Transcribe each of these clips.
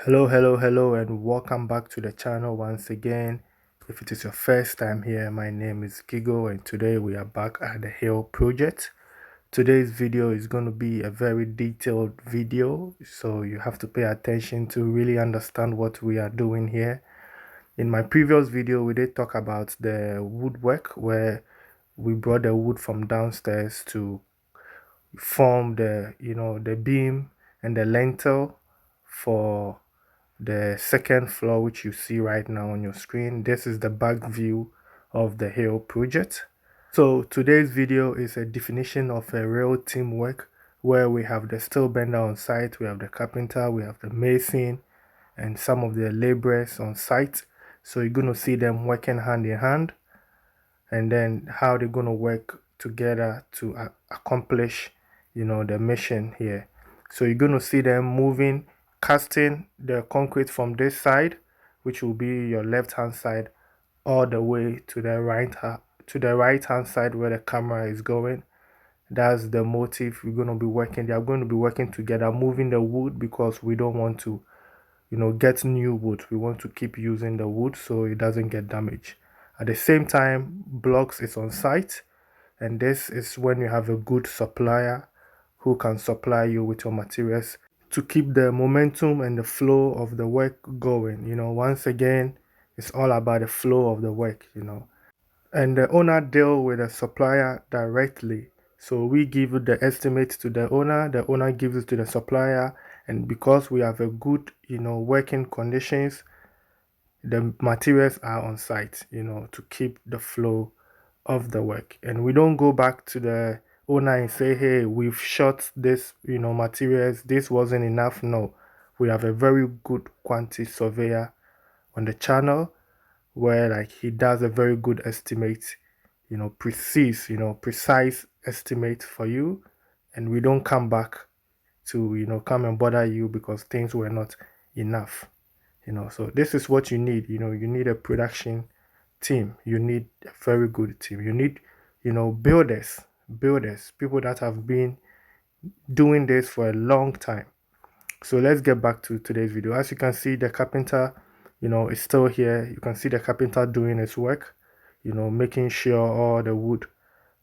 Hello, and welcome back to the channel once again. If it is your first time here, my name is Gigo, and today we are back at the Hill project. Today's video is going to be a very detailed video, so you have to pay attention to really understand what we are doing here. In my previous video, we did talk about the woodwork where we brought the wood from downstairs to form the beam and the lentil for the second floor, which you see right now on your screen. This is the back view of the Hill project. So today's video is a definition of a real teamwork where we have the steel bender on site, we have the carpenter, we have the mason, and some of the laborers on site. So you're going to see them working hand in hand, and then how they're going to work together to accomplish the mission here. So you're going to see them moving, casting the concrete from this side, which will be your left hand side, all the way to the right hand side where the camera is going. That's the motive. We're going to be working. They are going to be working together, moving the wood, because we don't want to get new wood. We want to keep using the wood so it doesn't get damaged. At the same time, blocks is on site, and this is when you have a good supplier who can supply you with your materials to keep the momentum and the flow of the work going. Once again, it's all about the flow of the work. And the owner deal with the supplier directly. So we give the estimate to the owner gives it to the supplier, and because we have a good, working conditions, the materials are on site, to keep the flow of the work. And we don't go back to the owner and say, hey, we've shot this, materials, this wasn't enough. No, we have a very good quantity surveyor on the channel where like he does a very good estimate, precise estimate for you, and we don't come back to come and bother you because things were not enough. So this is what you need. You need a production team. You need a very good team. You need builders, people that have been doing this for a long time. So let's get back to today's video. As you can see, the carpenter is still here. You can see the carpenter doing his work, making sure all the wood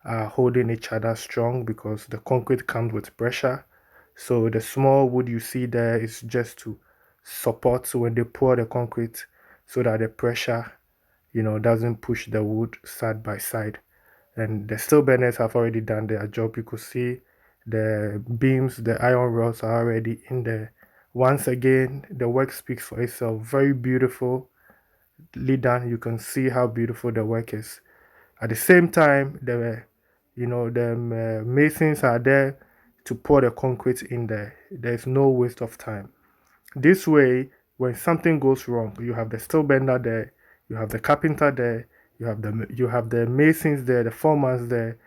are holding each other strong because the concrete comes with pressure. So the small wood you see there is just to support when they pour the concrete, so that the pressure doesn't push the wood side by side. And the steel benders have already done their job. You could see the beams, the iron rods are already in there. Once again, the work speaks for itself. Very beautifully done. You can see how beautiful the work is. At the same time, the masons are there to pour the concrete in there. There's no waste of time. This way, when something goes wrong, you have the steel bender there, you have the carpenter there, you have the masons there, the foremans there.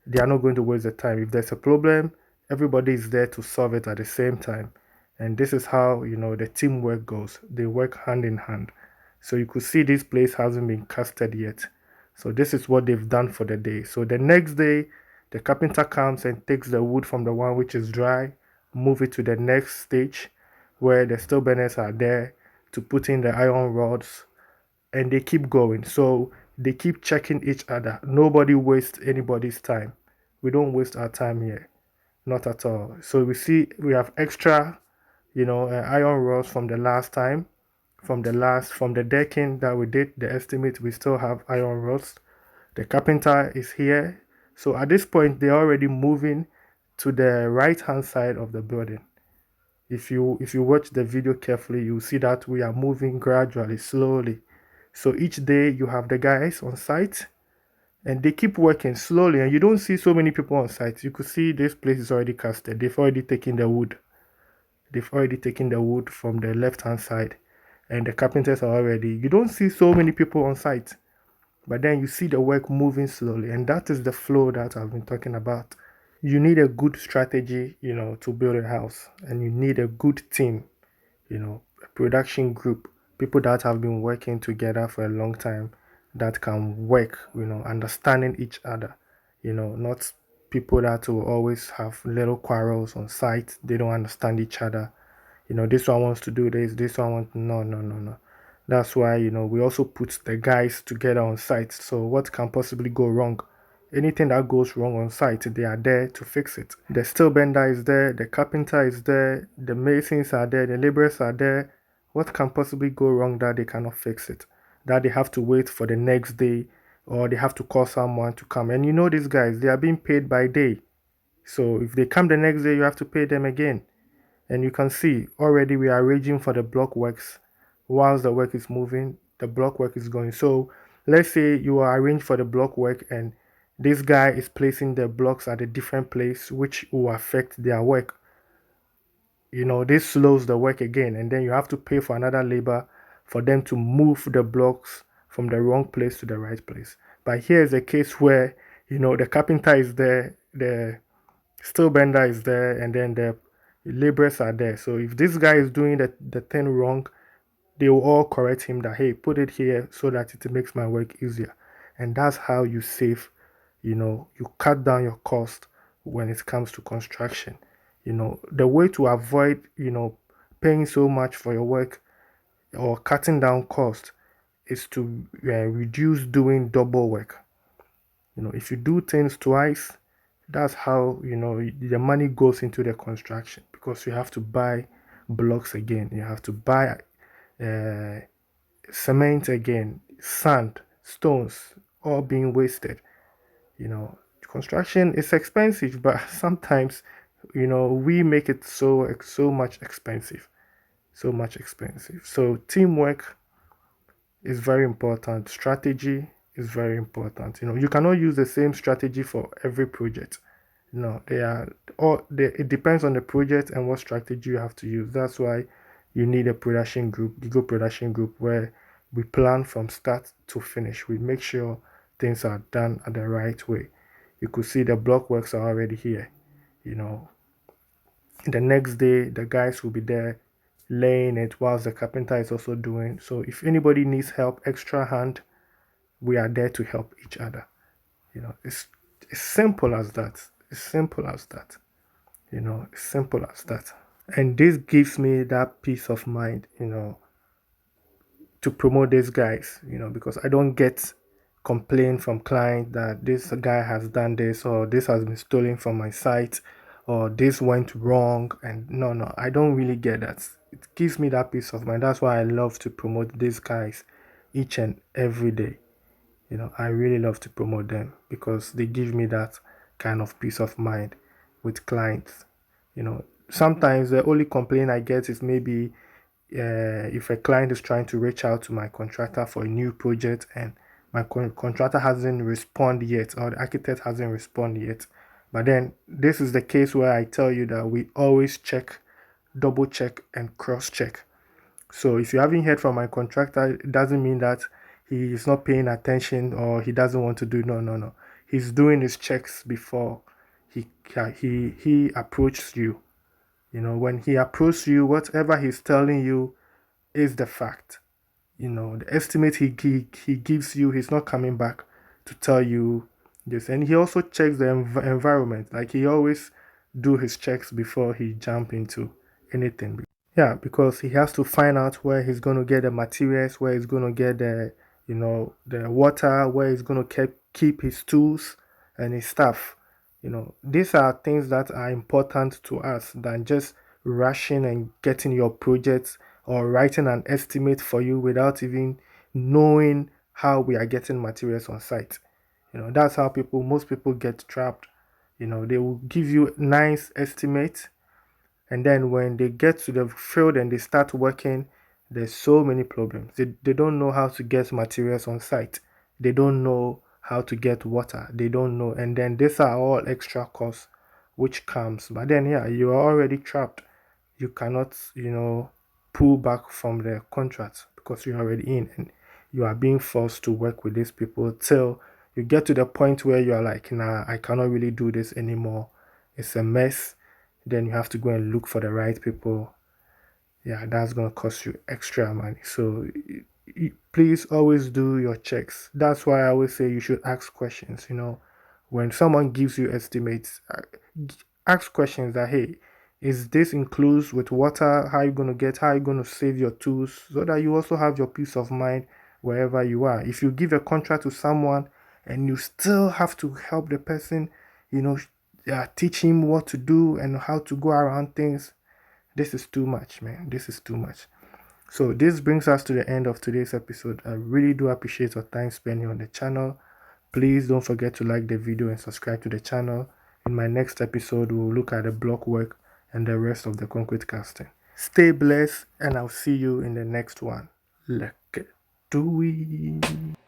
They are not going to waste the time. If there's a problem, everybody is there to solve it at the same time. And this is how the teamwork goes. They work hand in hand. So you could see this place hasn't been casted yet. So this is what they've done for the day. So the next day, the carpenter comes and takes the wood from the one which is dry, move it to the next stage where the steel benders are there to put in the iron rods, and they keep going. So they keep checking each other. Nobody wastes anybody's time. We don't waste our time here, not at all. So we have extra, iron rods from the last time, from the decking that we did the estimate. We still have iron rods. The carpenter is here. So at this point, they're already moving to the right hand side of the building. If you watch the video carefully, you'll see that we are moving gradually, slowly. So each day you have the guys on site, and they keep working slowly, and you don't see so many people on site. You could see this place is already casted. They've already taken the wood. They've already taken the wood from the left hand side, and the carpenters are already. You don't see so many people on site, but then you see the work moving slowly, and that is the flow that I've been talking about. You need a good strategy, to build a house, and you need a good team, a production group, people that have been working together for a long time, that can work, understanding each other, not people that will always have little quarrels on site. They don't understand each other. This one wants to do this one wants, no, no, no, no. That's why, we also put the guys together on site. So what can possibly go wrong? Anything that goes wrong on site, they are there to fix it. The steel bender is there, the carpenter is there, the masons are there, the laborers are there. What can possibly go wrong that they cannot fix it? That they have to wait for the next day, or they have to call someone to come. And these guys, they are being paid by day. So if they come the next day, you have to pay them again. And you can see already we are arranging for the block works. Whilst the work is moving, the block work is going. So let's say you are arranged for the block work and this guy is placing the blocks at a different place, which will affect their work. This slows the work again, and then you have to pay for another labor for them to move the blocks from the wrong place to the right place. But here's a case where the carpenter is there, the steel bender is there, and then the laborers are there. So if this guy is doing the thing wrong, they will all correct him that, hey, put it here so that it makes my work easier. And that's how you save, you cut down your cost when it comes to construction. The way to avoid, paying so much for your work or cutting down cost is to reduce doing double work. If you do things twice, that's how the money goes into the construction, because you have to buy blocks again, you have to buy uh, cement again, sand, stones, all being wasted. Construction is expensive, but sometimes we make it so much expensive, so much expensive. So teamwork is very important. Strategy is very important. You cannot use the same strategy for every project. No, it depends on the project and what strategy you have to use. That's why you need a production group, Gigo production group, where we plan from start to finish. We make sure things are done at the right way. You could see the block works are already here. You know, the next day the guys will be there laying it whilst the carpenter is also doing. So if anybody needs help, extra hand, we are there to help each other. It's simple as that. It's simple as that. It's simple as that. And this gives me that peace of mind, to promote these guys, because I don't get complaint from client that this guy has done this, or this has been stolen from my site, or this went wrong. And no, I don't really get that. It gives me that peace of mind. That's why I love to promote these guys each and every day. I really love to promote them because they give me that kind of peace of mind with clients. Sometimes the only complaint I get is maybe if a client is trying to reach out to my contractor for a new project and my contractor hasn't responded yet, or the architect hasn't responded yet. But then this is the case where I tell you that we always check, double check, and cross check. So if you haven't heard from my contractor, it doesn't mean that he is not paying attention or he doesn't want to do. No, no, no. He's doing his checks before he approaches you. When he approaches you, whatever he's telling you is the fact. The estimate he gives you, he's not coming back to tell you this. And he also checks the environment. Like, he always do his checks before he jump into anything. Yeah, because he has to find out where he's going to get the materials, where he's going to get the water, where he's going to keep his tools and his stuff. These are things that are important to us than just rushing and getting your projects or writing an estimate for you without even knowing how we are getting materials on site. That's how most people get trapped. They will give you nice estimates, and then when they get to the field and they start working, there's so many problems. They don't know how to get materials on site. They don't know how to get water. They don't know. And then these are all extra costs which comes. But then, yeah, you are already trapped. You cannot, pull back from the contract because you're already in, and you are being forced to work with these people till you get to the point where you're like, nah, I cannot really do this anymore. It's a mess. Then you have to go and look for the right people. Yeah, that's going to cost you extra money. So please always do your checks. That's why I always say you should ask questions. When someone gives you estimates, ask questions that, hey, Is this includes with water? How you going to get, how you going to save your tools so that you also have your peace of mind wherever you are? If you give a contract to someone and you still have to help the person, you know, teach him what to do and how to go around things, this is too much, man. This is too much. So this brings us to the end of today's episode. I really do appreciate your time spending on the channel. Please don't forget to like the video and subscribe to the channel. In my next episode, we'll look at the block work and the rest of the concrete casting. Stay blessed, and I'll see you in the next one. Let's do it.